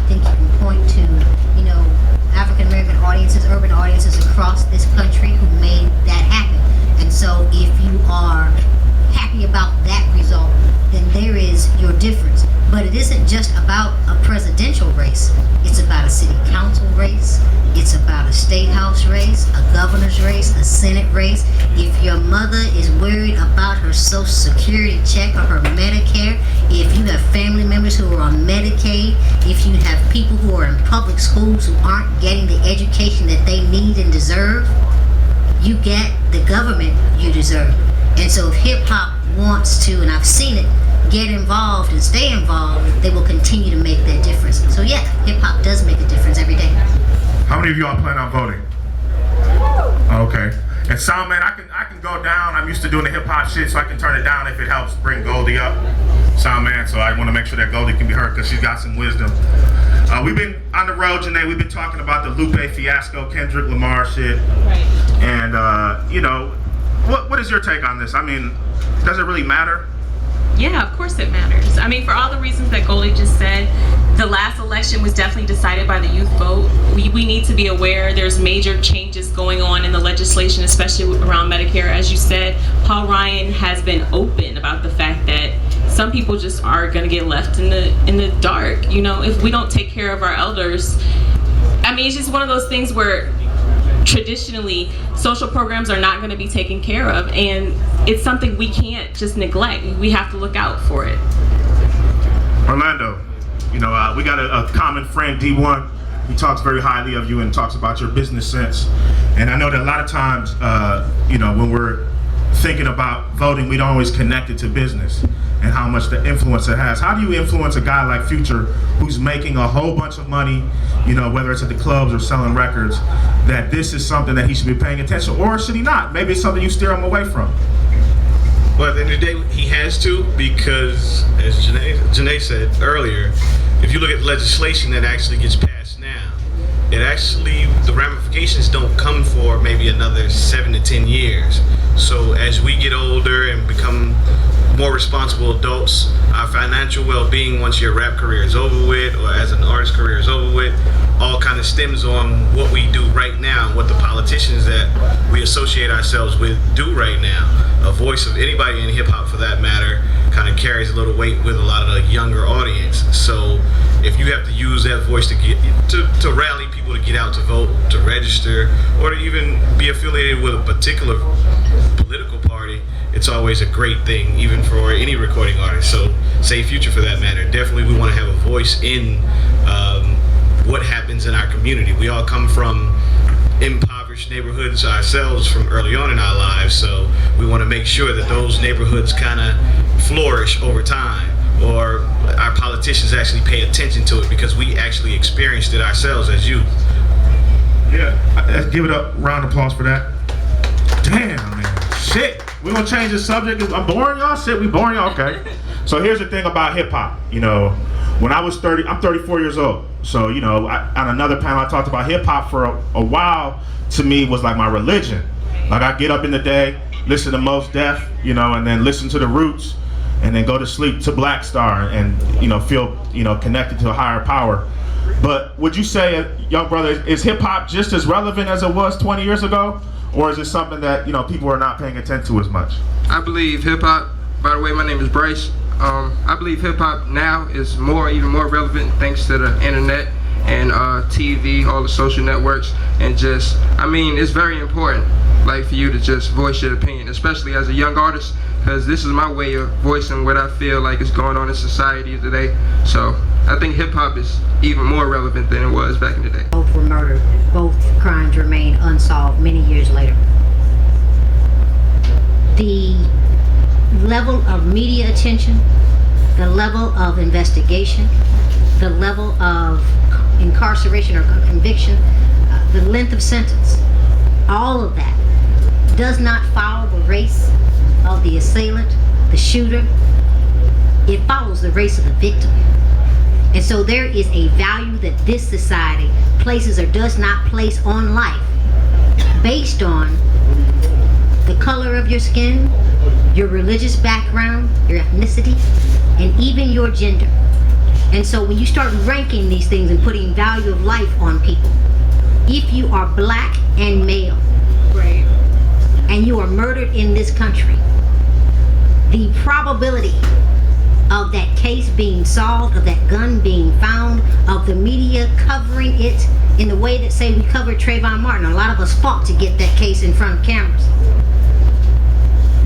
think you can point to, African American audiences, urban audiences across this country who made that happen. And so if you are happy about that result, then there is your difference. But it isn't just about a presidential race. It's about a city council race. It's about a state house race, a governor's race, a senate race. If your mother is worried about her Social Security check or her Medicare, if you have family members who are on Medicaid, if you have people who are in public schools who aren't getting the education that they need and deserve, you get the government you deserve. And so if hip-hop wants to, and I've seen it, get involved and stay involved, they will continue to make that difference. So yeah, hip-hop does make a difference every day. How many of y'all plan on voting? Okay. And Soundman, I can go down. I'm used to doing the hip-hop shit, so I can turn it down if it helps bring Goldie up. Soundman, so I want to make sure that Goldie can be heard because she's got some wisdom. We've been on the road, Janae. We've been talking about the Lupe fiasco, Kendrick Lamar shit. Right. And, what is your take on this? I mean, does it really matter? Yeah, of course it matters. I mean, for all the reasons that Goldie just said, the last election was definitely decided by the youth vote. We need to be aware there's major changes going on in the legislation, especially around Medicare. As you said, Paul Ryan has been open about the fact that some people just are going to get left in the dark. If we don't take care of our elders, I mean, it's just one of those things where traditionally social programs are not going to be taken care of, and it's something we can't just neglect. We have to look out for it. Orlando, we got a common friend, D1. He talks very highly of you and talks about your business sense. And I know that a lot of times, when we're thinking about voting, we don't always connect it to business and how much the influence it has. How do you influence a guy like Future who's making a whole bunch of money, whether it's at the clubs or selling records, that this is something that he should be paying attention, or should he not? Maybe it's something you steer him away from. Well, at the end of the day, he has to, because as Janae said earlier, if you look at legislation that actually gets passed now, the ramifications don't come for maybe another 7 to 10 years. So as we get older and become more responsible adults, our financial well-being once your rap career is over with, or as an artist career is over with, all kind of stems on what we do right now, what the politicians that we associate ourselves with do right now. A voice of anybody in hip-hop, for that matter, kind of carries a little weight with a lot of the younger audience. So if you have to use that voice to rally people to get out to vote, to register, or to even be affiliated with a particular political party, it's always a great thing, even for any recording artist. So say Future, for that matter, definitely we want to have a voice in what happens in our community. We all come from impoverished neighborhoods ourselves from early on in our lives, so we want to make sure that those neighborhoods kind of flourish over time, or our politicians actually pay attention to it because we actually experienced it ourselves as youth. Yeah, let's give it a round of applause for that. Damn, man, shit. We're gonna change the subject. I'm boring y'all? Shit, we boring y'all? Okay. So here's the thing about hip hop. When I was 30, I'm 34 years old. So, on another panel, I talked about hip hop for a while. To me, was like my religion. Like, I get up in the day, listen to Mos Def, and then listen to the Roots, and then go to sleep to Black Star, and feel connected to a higher power. But would you say, young brother, is hip hop just as relevant as it was 20 years ago, or is it something that people are not paying attention to as much? I believe hip hop. By the way, my name is Bryce. I believe hip hop now is even more relevant thanks to the internet and TV, all the social networks, and it's very important, like, for you to just voice your opinion, especially as a young artist, because this is my way of voicing what I feel like is going on in society today. So I think hip hop is even more relevant than it was back in the day. Both were murdered. Both crimes remain unsolved many years later. The level of media attention, the level of investigation, the level of incarceration or conviction, the length of sentence, all of that does not follow the race of the assailant, the shooter. It follows the race of the victim. And so there is a value that this society places or does not place on life based on the color of your skin, your religious background, your ethnicity, and even your gender. And so when you start ranking these things and putting value of life on people, if you are black and male, Right. and you are murdered in this country, the probability of that case being solved, of that gun being found, of the media covering it in the way that, say, we covered Trayvon Martin. A lot of us fought to get that case in front of cameras.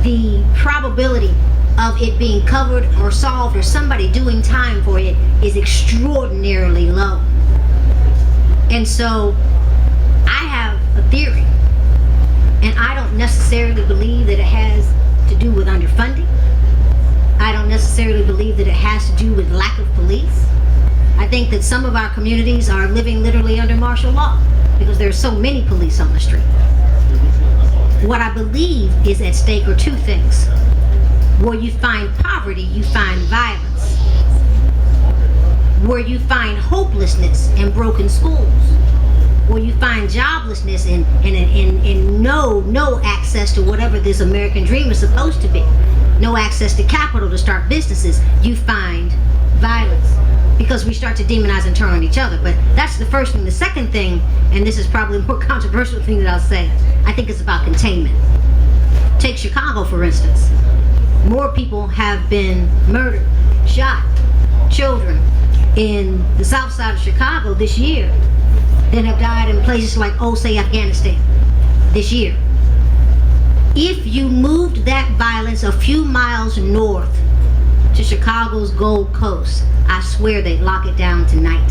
The probability of it being covered or solved or somebody doing time for it is extraordinarily low. And so I have a theory, and I don't necessarily believe that it has to do with underfunding. I don't necessarily believe that it has to do with lack of police. I think that some of our communities are living literally under martial law because there are so many police on the street. What I believe is at stake are two things. Where you find poverty, you find violence. Where you find hopelessness and broken schools. Where you find joblessness and no access to whatever this American dream is supposed to be. No access to capital to start businesses. You find violence. Because we start to demonize and turn on each other. But that's the first thing. The second thing, and this is probably the more controversial thing that I'll say, I think it's about containment. Take Chicago, for instance. More people have been murdered, shot, children in the south side of Chicago this year than have died in places like, say, Afghanistan this year. If you moved that violence a few miles north to Chicago's Gold Coast, I swear they'd lock it down tonight.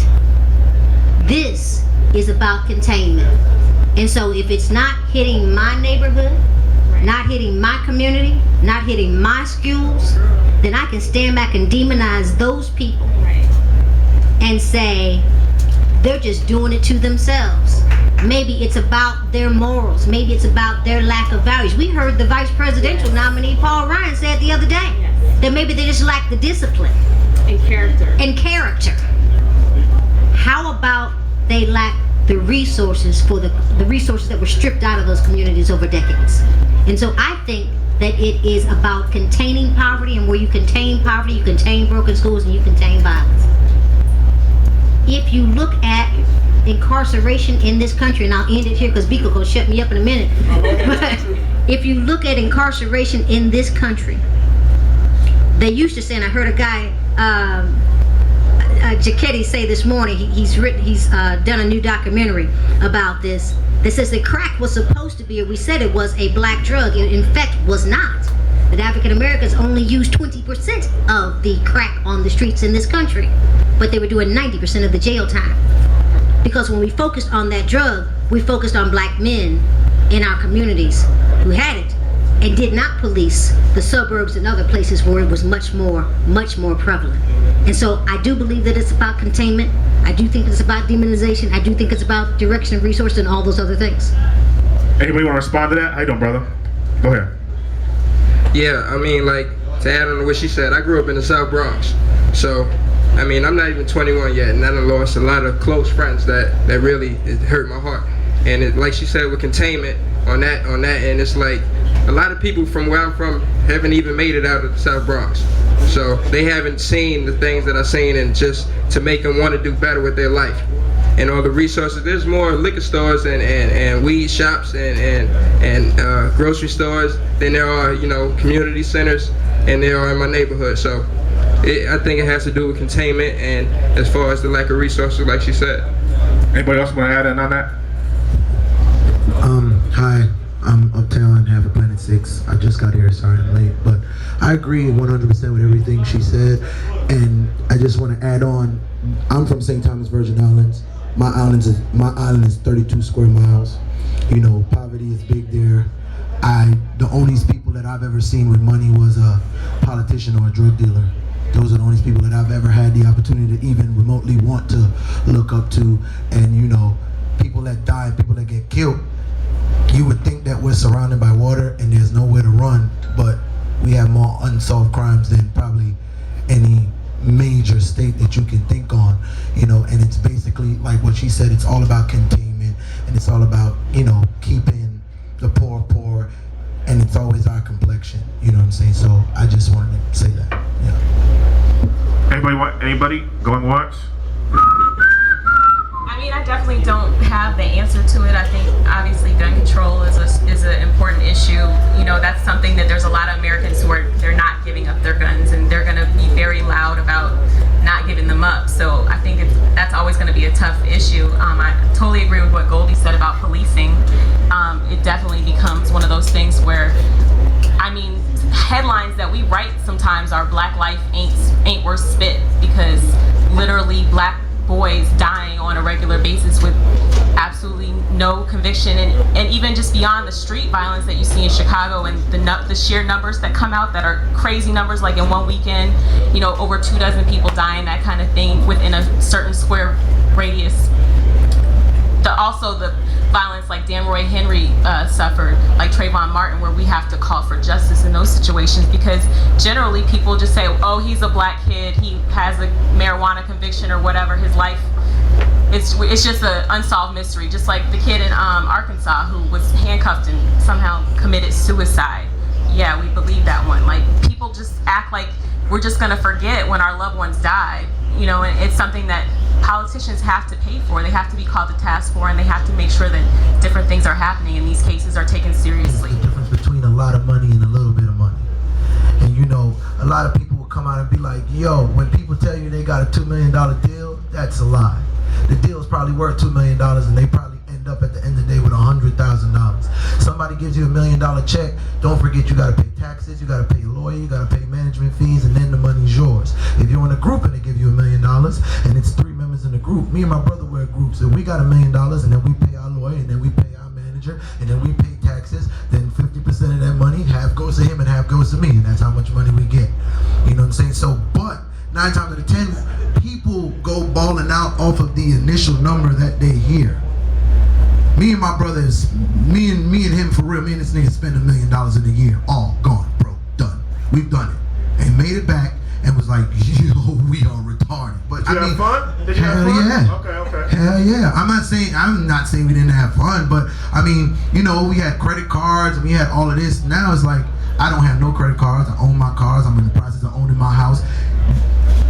This is about containment. And so if it's not hitting my neighborhood, not hitting my community, not hitting my schools, then I can stand back and demonize those people and say they're just doing it to themselves. Maybe it's about their morals. Maybe it's about their lack of values. We heard the vice presidential nominee, Paul Ryan, said the other day that maybe they just lack the discipline. And character. How about they lack the resources for the resources that were stripped out of those communities over decades? And so I think that it is about containing poverty, and where you contain poverty, you contain broken schools, and you contain violence. If you look at incarceration in this country, and I'll end it here because Biko will shut me up in a minute. But if you look at incarceration in this country, they used to say, and I heard a guy, Giacchetti, say this morning, he's done a new documentary about this, that says that crack was supposed to be, or we said it was, a black drug. It in fact was not. That African Americans only used 20% of the crack on the streets in this country, but they were doing 90% of the jail time. Because when we focused on that drug, we focused on black men in our communities who had it, and did not police the suburbs and other places where it was much more prevalent. And so I do believe that it's about containment. I do think it's about demonization. I do think it's about direction of resource and all those other things. Anybody want to respond to that? How you doing, brother? Go ahead. Yeah, I mean, like, to add on to what she said, I grew up in the South Bronx. So, I mean, I'm not even 21 yet, and I done lost a lot of close friends that really it hurt my heart. And it, like she said, with containment on that end, it's like a lot of people from where I'm from haven't even made it out of the South Bronx. So they haven't seen the things that I've seen, and just to make them want to do better with their life. And all the resources, there's more liquor stores and weed shops and grocery stores than there are, community centers, and there are in my neighborhood. So I think it has to do with containment, and as far as the lack of resources, like she said. Anybody else want to add in on that? Hi, I'm Uptown, half of Planet 6. I just got here, sorry I'm late, but I agree 100% with everything she said, and I just want to add on, I'm from St. Thomas Virgin Islands. My island is 32 square miles. Poverty is big there. The only people that I've ever seen with money was a politician or a drug dealer. Those are the only people that I've ever had the opportunity to even remotely want to look up to. And people that die, people that get killed, you would think that we're surrounded by water and there's nowhere to run, but we have more unsolved crimes than probably any major state that you can think on, and it's basically like what she said, it's all about containment, and it's all about, keeping the poor, and it's always our complexion, you know what I'm saying? So I just wanted to say that, yeah. Anybody going once? I mean, I definitely don't have the answer to it. I think obviously gun control is an important issue. You know, that's something that there's a lot of Americans who they're not giving up their guns, and they're going to be very loud about not giving them up. So I think that's always going to be a tough issue. I totally agree with what Goldie said about policing. It definitely becomes one of those things where, I mean, headlines that we write sometimes are "Black life ain't worth spit," because literally black boys dying on a regular basis with absolutely no conviction, and even just beyond the street violence that you see in Chicago, and the sheer numbers that come out that are crazy numbers, like in one weekend, you know, over 24 people dying, that kind of thing within a certain square radius. Also the violence like Damroy Henry suffered, like Trayvon Martin, where we have to call for justice in those situations, because generally people just say, oh, he's a black kid, he has a marijuana conviction or whatever, his life, it's just an unsolved mystery. Just like the kid in Arkansas who was handcuffed and somehow committed suicide. Yeah, we believe that one. Like, people just act like we're just gonna forget when our loved ones died, you know, and it's something that politicians have to pay for. They have to be called to task for, and they have to make sure that different things are happening and these cases are taken seriously. The difference between a lot of money and a little bit of money. And you know, a lot of people will come out and be like, yo, when people tell you they got a $2 million deal, that's a lie. The deal is probably worth $2 million, and they probably end up at the end of the day with $100,000. Somebody gives you $1 million check, don't forget you gotta pay taxes, you gotta pay a lawyer, you gotta pay management fees, and then the money's yours. If you're in a group and they give you $1 million, and it's 3 members in the group, me and my brother were groups, and we got $1 million, and then we pay our lawyer, and then we pay our manager, and then we pay taxes, then 50% of that money, half goes to him and half goes to me, and that's how much money we get. You know what I'm saying? So, but 9 times out of 10, people go balling out off of the initial number that they hear. Me and my brothers, me and him for real, me and this nigga spend $1 million in a year, all gone, bro, done. We've done it, and made it back, and was like, yo, we are retarded. But Did you have fun? Did you have hell fun? Yeah. Okay. Hell yeah. I'm not saying we didn't have fun, but I mean, you know, we had credit cards, we had all of this. Now it's like, I don't have no credit cards, I own my cars, I'm in the process of owning my house.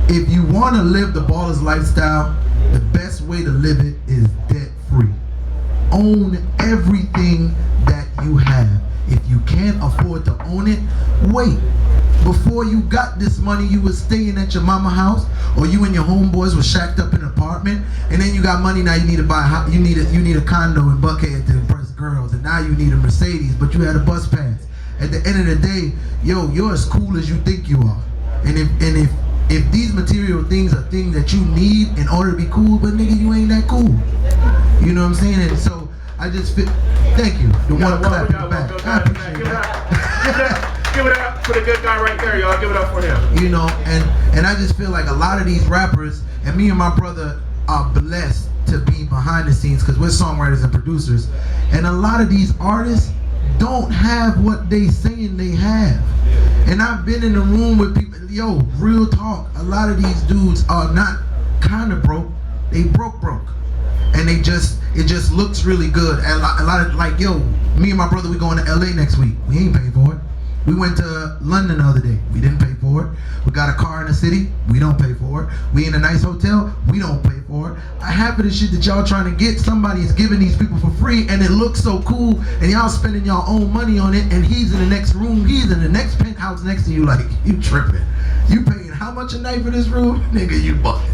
If you want to live the baller's lifestyle, the best way to live it is debt free. Own everything that you have. If you can't afford to own it, wait. Before you got this money, you was staying at your mama house, or you and your homeboys were shacked up in an apartment, and then you got money. Now you need to buy a house, you need a condo in Buckhead to impress girls, and now you need a Mercedes, but you had a bus pass. At the end of the day, yo, you're as cool as you think you are. And if these material things are things that you need in order to be cool, but nigga, you ain't that cool. You know what I'm saying? And so I just feel, thank you. The one clap in the back. I appreciate that. Give it up for the good guy right there, y'all. Give it up for him. You know, and I just feel like a lot of these rappers, and me and my brother are blessed to be behind the scenes because we're songwriters and producers, and a lot of these artists don't have what they saying they have. And I've been in the room with people, yo, real talk, a lot of these dudes are not kind of broke, they broke. And it just looks really good. And a lot of, like, yo, me and my brother, we going to LA next week. We ain't paying for it. We went to London the other day. We didn't pay for it. We got a car in the city. We don't pay for it. We in a nice hotel. We don't pay for it. Half of the shit that y'all trying to get, somebody is giving these people for free, and it looks so cool, and y'all spending y'all own money on it, and he's in the next room. He's in the next penthouse next to you. Like, you tripping. You paying how much a night for this room? Nigga, you bucking.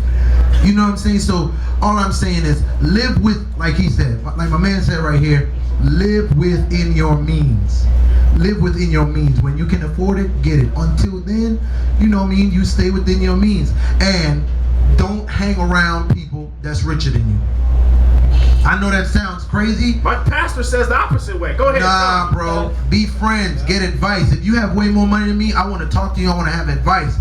You know what I'm saying? So all I'm saying is live with, like he said, like my man said right here, live within your means. Live within your means. When you can afford it, get it. Until then, you know what I mean, you stay within your means. And don't hang around people that's richer than you. I know that sounds crazy. My pastor says the opposite way. Go ahead. Nah, bro. Be friends. Get advice. If you have way more money than me, I want to talk to you. I want to have advice.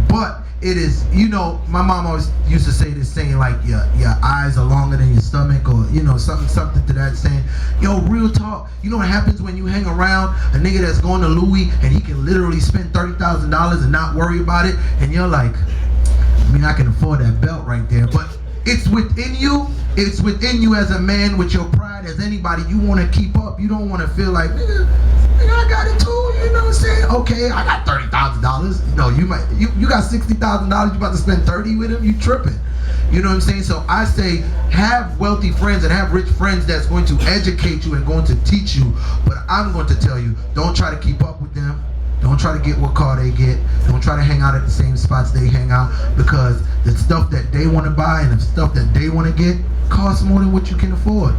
But it is, you know, my mom always used to say this saying, like, your eyes are longer than your stomach, or, you know, something to that saying. Yo, real talk. You know what happens when you hang around a nigga that's going to Louis and he can literally spend $30,000 and not worry about it, and you're like, I mean, I can afford that belt right there, but it's within you. It's within you as a man with your pride as anybody. You want to keep up. You don't want to feel like, nigga, I got it too, you know what I'm saying? Okay, I got $30,000. No, you got $60,000. You about to spend 30 with him? You tripping? You know what I'm saying? So I say have wealthy friends and have rich friends that's going to educate you and going to teach you. But I'm going to tell you, don't try to keep up with them. Don't try to get what car they get. Don't try to hang out at the same spots they hang out, because the stuff that they want to buy and the stuff that they want to get costs more than what you can afford.